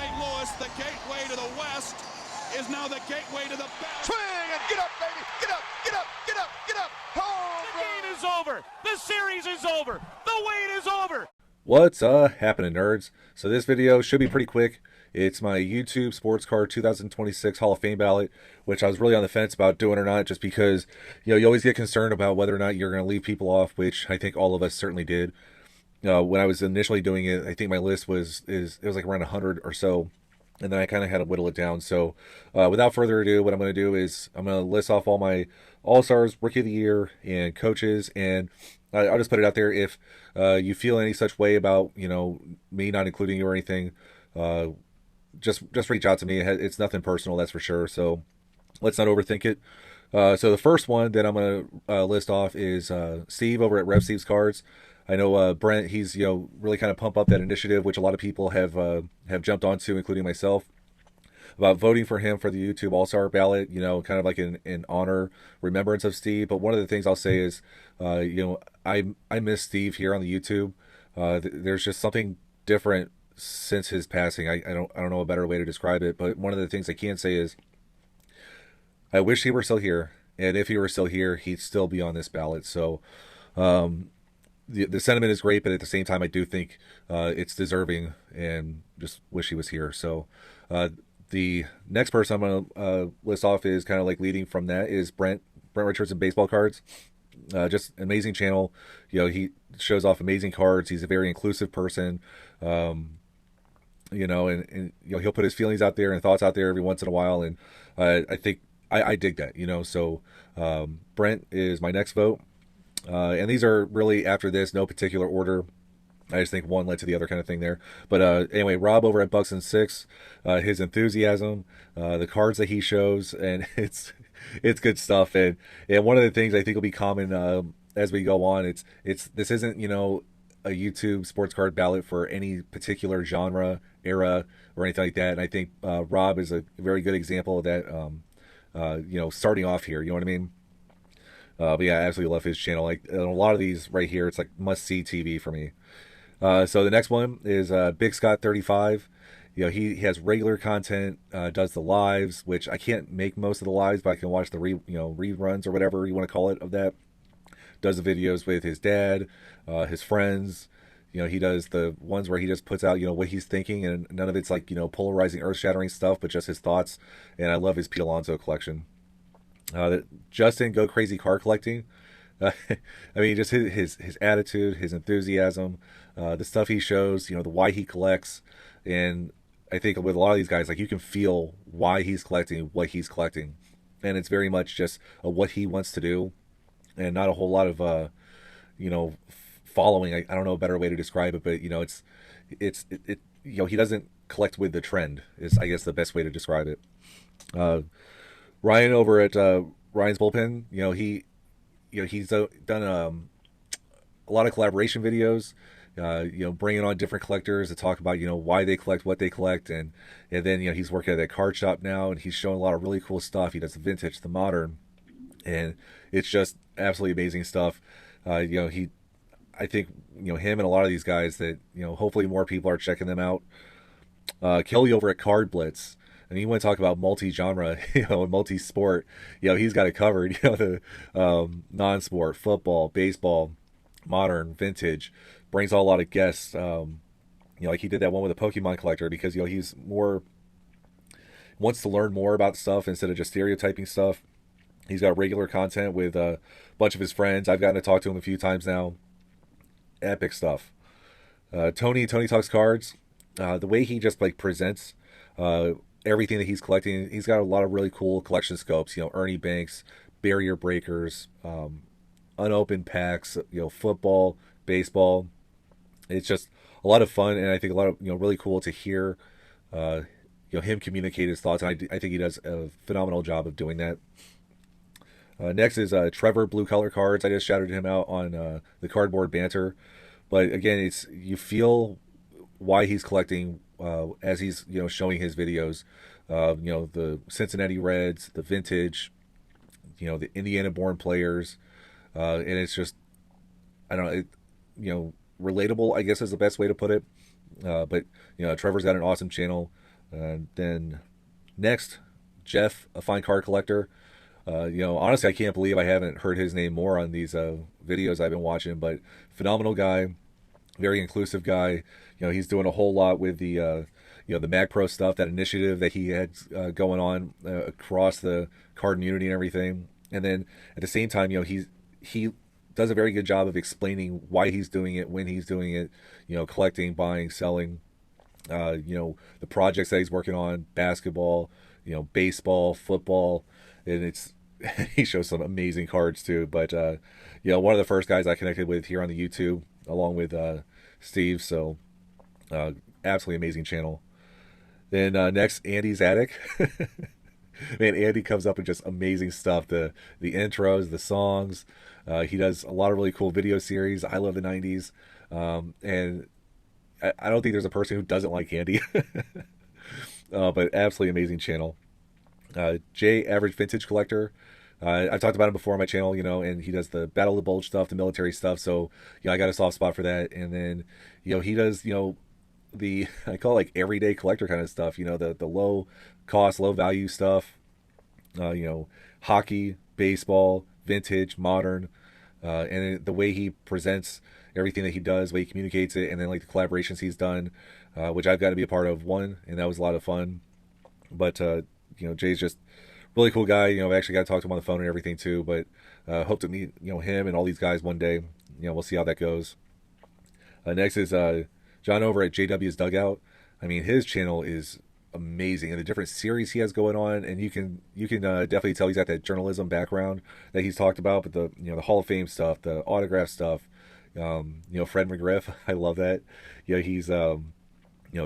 St. Louis, the gateway to the West, is now the gateway to the best. Swing and get up, baby! Get up! Get up! Get up! Get up! Home The game is over. The series is over. The wait is over. What's happening, nerds? So this video should be pretty quick. It's my YouTube Sports Card 2026 Hall of Fame ballot, which I was really on the fence about doing or not, just because you always get concerned about whether or not you're going to leave people off, which I think all of us certainly did. When I was initially doing it, I think my list was like around 100 or so, and then I kind of had to whittle it down. So without further ado, what I'm going to do is I'm going to list off all my All-Stars, Rookie of the Year, and coaches, and I'll just put it out there. If you feel any such way about me not including you or anything, just reach out to me. It's nothing personal, that's for sure. So let's not overthink it. So the first one that I'm going to list off is Steve over at Rev Steve's Cards. I know Brent, he's really kind of pump up that initiative, which a lot of people have jumped onto, including myself, about voting for him for the YouTube All-Star ballot, kind of like in honor, remembrance of Steve. But one of the things I'll say is, I miss Steve here on the YouTube. There's just something different since his passing. I don't know a better way to describe it, but one of the things I can say is I wish he were still here, and if he were still here, he'd still be on this ballot. So the sentiment is great, but at the same time, I do think it's deserving, and just wish he was here. So the next person I'm going to list off is kind of like leading from that is Brent Richardson Baseball Cards. Just an amazing channel. He shows off amazing cards. He's a very inclusive person. And he'll put his feelings out there and thoughts out there every once in a while, and I think I dig that. So Brent is my next vote, and these are really after this, no particular order. I just think one led to the other kind of thing there. But anyway, Rob over at Bucks and Six, his enthusiasm, the cards that he shows, and it's good stuff. And one of the things I think will be common as we go on, this isn't a YouTube sports card ballot for any particular genre, era, or anything like that. And I think Rob is a very good example of that. Starting off here, you know what I mean? But yeah, I absolutely love his channel. Like a lot of these right here, it's like must-see TV for me. So the next one is Big Scott 35. He has regular content, does the lives, which I can't make most of the lives, but I can watch the reruns or whatever you want to call it of that. Does the videos with his dad, his friends. He does the ones where he just puts out what he's thinking, and none of it's like polarizing, earth-shattering stuff, but just his thoughts. And I love his Pete Alonso collection. Justin Go Crazy Car Collecting. I mean, just his attitude, his enthusiasm, the stuff he shows, the why he collects. And I think with a lot of these guys, like, you can feel why he's collecting what he's collecting, and it's very much just what he wants to do, and not a whole lot of following. I don't know a better way to describe it, but he doesn't collect with the trend, is I guess the best way to describe it. Ryan over at Ryan's Bullpen, he's done a lot of collaboration videos, bringing on different collectors to talk about, why they collect what they collect. And then, he's working at that card shop now, and he's showing a lot of really cool stuff. He does the vintage, the modern, and it's just absolutely amazing stuff. I think, him and a lot of these guys that, hopefully more people are checking them out. Kelly over at Card Blitz. And you want to talk about multi-genre, multi-sport, he's got it covered. The non-sport, football, baseball, modern, vintage, brings on a lot of guests. Like he did that one with a Pokemon collector, because he's wants to learn more about stuff instead of just stereotyping stuff. He's got regular content with a bunch of his friends. I've gotten to talk to him a few times now. Epic stuff. Tony Talks Cards. The way he just presents everything that he's collecting, he's got a lot of really cool collection scopes. Ernie Banks, barrier breakers, unopened packs. Football, baseball. It's just a lot of fun, and I think a lot of really cool to hear him communicate his thoughts. And I think he does a phenomenal job of doing that. Next is Trevor Blue Color Cards. I just shouted him out on the Cardboard Banter, but again, you feel why he's collecting as he's showing his videos. The Cincinnati Reds, the vintage, the Indiana-born players, and it's just, I don't know, relatable, I guess is the best way to put it. But Trevor's got an awesome channel. Then next, Jeff, a fine card collector. Honestly, I can't believe I haven't heard his name more on these videos I've been watching, but phenomenal guy, very inclusive guy. He's doing a whole lot with the the Mag Pro stuff, that initiative that he had going on across the card community and everything. And then at the same time, he does a very good job of explaining why he's doing it, when he's doing it, collecting, buying, selling, the projects that he's working on, basketball, baseball, football, and it's he shows some amazing cards too. But one of the first guys I connected with here on the YouTube, along with Steve. So absolutely amazing channel. Then next, Andy's Attic. Man, Andy comes up with just amazing stuff. The intros, the songs. He does a lot of really cool video series. I love the 90s. And I don't think there's a person who doesn't like Andy. But absolutely amazing channel. Jay, Average Vintage Collector. I've talked about him before on my channel, and he does the Battle of the Bulge stuff, the military stuff. So, I got a soft spot for that. And then, he does, the, I call it like everyday collector kind of stuff, the low cost, low value stuff, hockey, baseball, vintage, modern, and the way he presents everything that he does, the way he communicates it, and then like the collaborations he's done, which I've got to be a part of one, and that was a lot of fun. But, Jay's just really cool guy. I've actually got to talk to him on the phone and everything too, but hope to meet, him and all these guys one day. We'll see how that goes. Next is John over at JW's Dugout. I mean, his channel is amazing, and the different series he has going on, and you can definitely tell he's got that journalism background that he's talked about, but the Hall of Fame stuff, the autograph stuff, Fred McGriff, I love that. He's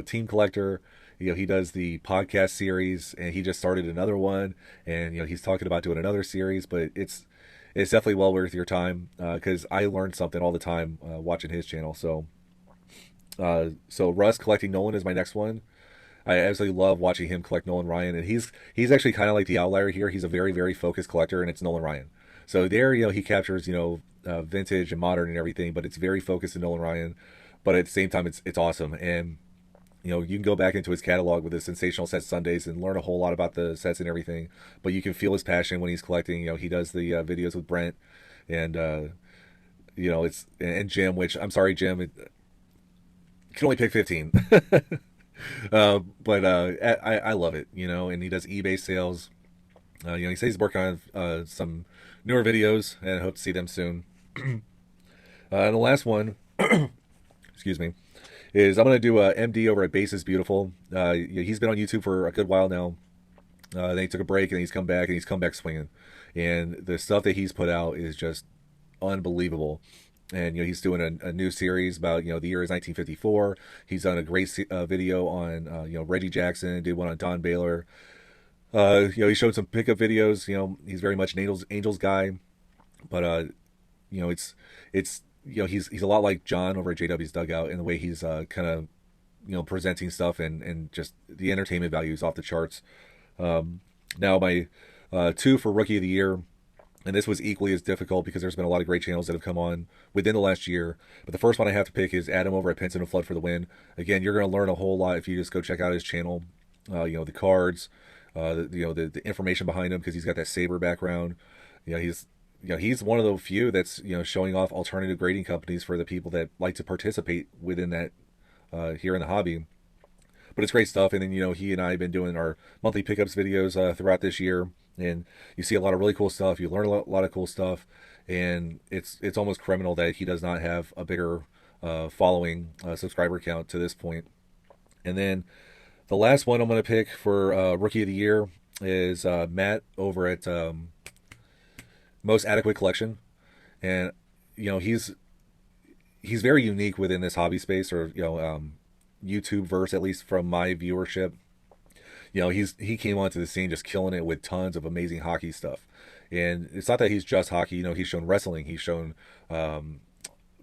team collector. He does the podcast series, and he just started another one, and he's talking about doing another series, but it's definitely well worth your time, because I learned something all the time watching his channel. So Russ collecting Nolan is my next one. I absolutely love watching him collect Nolan Ryan, and he's actually kind of like the outlier here. He's a very, very focused collector, and it's Nolan Ryan. So there, he captures vintage and modern and everything, but it's very focused in Nolan Ryan. But at the same time, it's awesome, and you can go back into his catalog with the Sensational Set Sundays and learn a whole lot about the sets and everything. But you can feel his passion when he's collecting. He does the videos with Brent, and and Jim. Which, I'm sorry, Jim. You can only pick 15. But I love it, and he does eBay sales. He says he's working on some newer videos, and I hope to see them soon. And the last one, excuse me, is I'm going to do a MD over at Base is Beautiful. He's been on YouTube for a good while now. Then he took a break, and he's come back, and he's come back swinging. And the stuff that he's put out is just unbelievable. And he's doing a new series about the year is 1954. He's done a great video on Reggie Jackson. Did one on Don Baylor. He showed some pickup videos. He's very much an Angels guy, but it's he's a lot like John over at JW's Dugout in the way he's kind of presenting stuff, and just the entertainment value is off the charts. Now my 2 for Rookie of the Year. And this was equally as difficult because there's been a lot of great channels that have come on within the last year. But the first one I have to pick is Adam over at Pinson and Flood for the win. Again, you're going to learn a whole lot if you just go check out his channel. The cards, the information behind him, because he's got that Saber background. He's one of the few that's showing off alternative grading companies for the people that like to participate within that here in the hobby. But it's great stuff. And then he and I have been doing our monthly pickups videos throughout this year. And you see a lot of really cool stuff. You learn a lot of cool stuff, and it's almost criminal that he does not have a bigger following subscriber count to this point. And then the last one I'm going to pick for Rookie of the Year is Matt over at Most Adequate Collection, and he's very unique within this hobby space, or YouTube verse, at least from my viewership. He came onto the scene just killing it with tons of amazing hockey stuff. And it's not that he's just hockey, he's shown wrestling, he's shown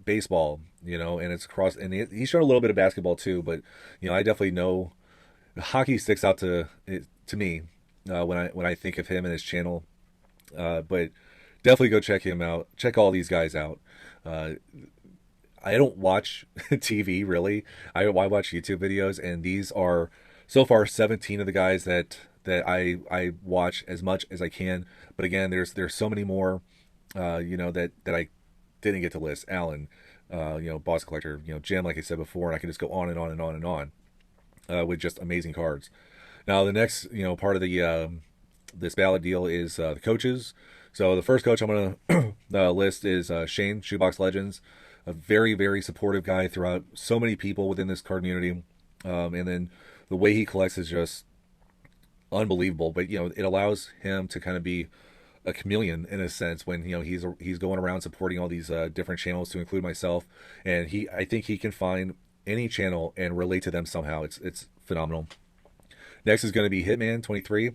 baseball, and it's across, and he's shown a little bit of basketball too, but I definitely know hockey sticks out to me when I think of him and his channel. But definitely go check him out. Check all these guys out. I don't watch TV really. I watch YouTube videos, and these are so far 17 of the guys that I watch as much as I can. But again, there's so many more, that I didn't get to list. Alan, Boss Collector, Jim, like I said before, and I can just go on and on and on and on with just amazing cards. Now the next part of the this ballot deal is the coaches. So the first coach I'm going to list is Shane, Shoebox Legends, a very, very supportive guy throughout so many people within this card community. And then the way he collects is just unbelievable. But, it allows him to kind of be a chameleon in a sense when, he's going around supporting all these different channels, to include myself. And I think he can find any channel and relate to them somehow. It's phenomenal. Next is going to be Hitman 23.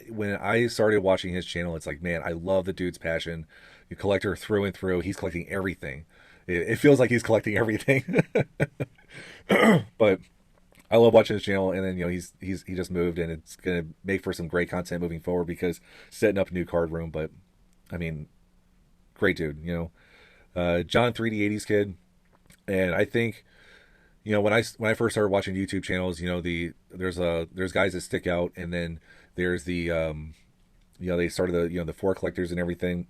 When I started watching his channel, it's like, man, I love the dude's passion. The collector through and through. He's collecting everything. It feels like he's collecting everything. But I love watching his channel, and then he just moved, and it's gonna make for some great content moving forward because setting up a new card room. But I mean, great dude. John 3D80s kid, and I think when I first started watching YouTube channels, there's guys that stick out, and then there's the they started the four collectors and everything.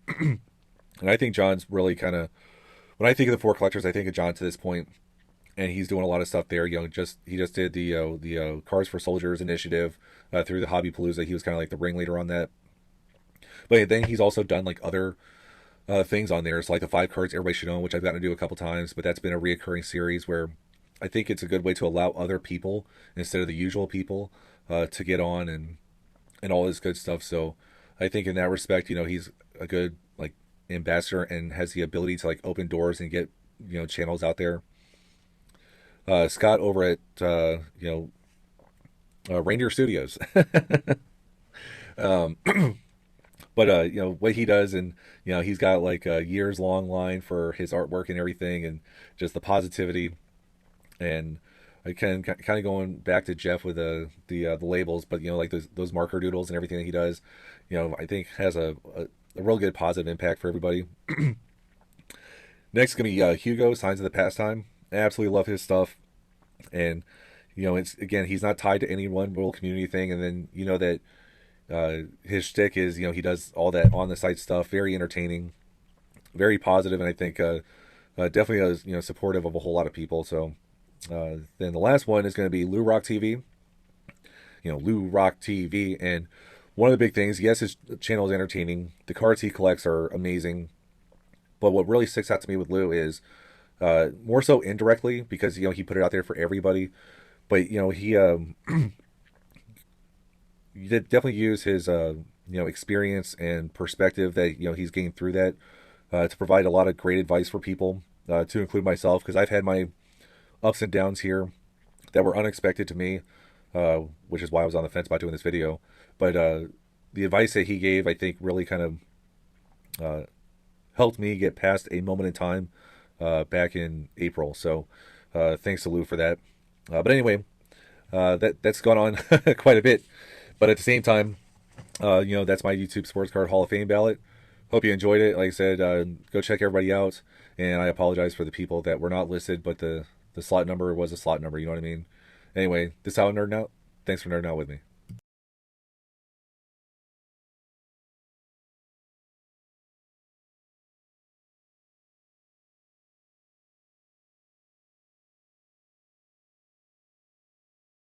And I think John's really kind of, when I think of the four collectors, I think of John to this point, and he's doing a lot of stuff there. He just did the Cards for Soldiers initiative through the Hobby Palooza. He was kind of like the ringleader on that. But then he's also done like other things on there. It's like the 5 cards everybody should own, which I've gotten to do a couple times. But that's been a reoccurring series where I think it's a good way to allow other people instead of the usual people to get on and all this good stuff. So I think in that respect, he's a good like ambassador and has the ability to like open doors and get channels out there. Scott over at Reindeer Studios. But what he does, and he's got like a years long line for his artwork and everything, and just the positivity. And I can kind of going back to Jeff with the labels, but like those marker doodles and everything that he does, I think has a real good positive impact for everybody. Next is gonna be Hugo, Signs of the Pastime. I absolutely love his stuff, and it's, again, he's not tied to any one little community thing. And then that his shtick is he does all that on the site stuff, very entertaining, very positive, and I think definitely is supportive of a whole lot of people. So then the last one is going to be Lou Rock TV. Lou Rock TV, and one of the big things, yes, his channel is entertaining. The cards he collects are amazing, but what really sticks out to me with Lou is more so indirectly, because he put it out there for everybody. But he you did definitely use his experience and perspective that he's gained through that to provide a lot of great advice for people, to include myself, because I've had my ups and downs here that were unexpected to me, which is why I was on the fence about doing this video. But the advice that he gave, I think, really kind of helped me get past a moment in time back in April. So thanks to Lou for that. But anyway, that's gone on quite a bit. But at the same time, that's my YouTube Sports Card Hall of Fame ballot. Hope you enjoyed it. Like I said, go check everybody out. And I apologize for the people that were not listed, but the slot number was a slot number. You know what I mean? Anyway, this is how I'm nerding out. Thanks for nerding out with me.